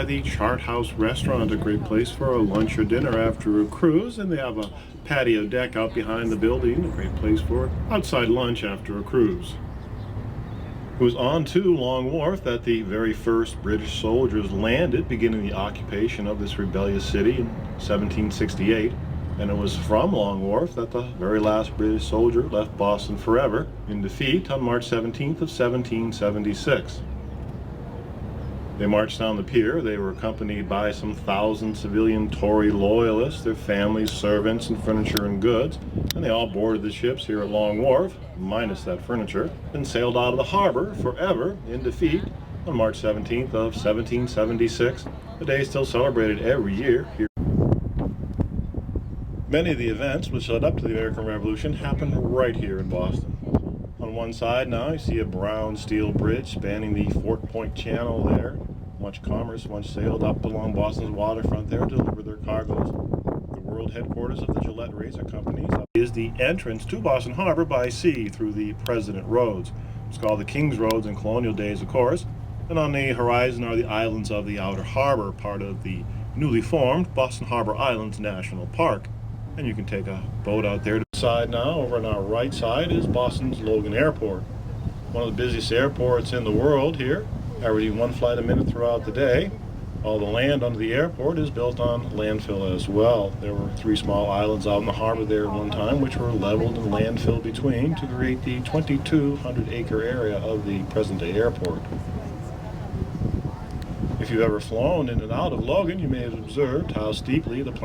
The Chart House restaurant, a great place for a lunch or dinner after a cruise, and they have a patio deck out behind the building, a great place for outside lunch after a cruise. It was on to Long Wharf that the very first British soldiers landed, beginning the occupation of this rebellious city in 1768, and it was from Long Wharf that the very last British soldier left Boston forever in defeat on March 17th of 1776. They marched down the pier. They were accompanied by some 1,000 civilian Tory loyalists, their families, servants, and furniture and goods, and they all boarded the ships here at Long Wharf, minus that furniture, and sailed out of the harbor forever in defeat on March 17th of 1776, a day still celebrated every year here. Many of the events which led up to the American Revolution happened right here in Boston. On one side now you see a brown steel bridge spanning the Fort Point Channel there. Much commerce once sailed up along Boston's waterfront there to deliver their cargoes. The world headquarters of the Gillette Razor Company is the entrance to Boston Harbor by sea through the President Roads. It's called the King's Roads in colonial days, of course. And on the horizon are the islands of the Outer Harbor, part of the newly formed Boston Harbor Islands National Park. And you can take a boat out there to the side now. Over on our right side is Boston's Logan Airport, one of the busiest airports in the world here, averaging one flight a minute throughout the day. All the land under the airport is built on landfill as well. There were 3 small islands out in the harbor there at one time, which were leveled and landfilled between to create the 2,200-acre area of the present-day airport. If you've ever flown in and out of Logan, you may have observed how steeply the plane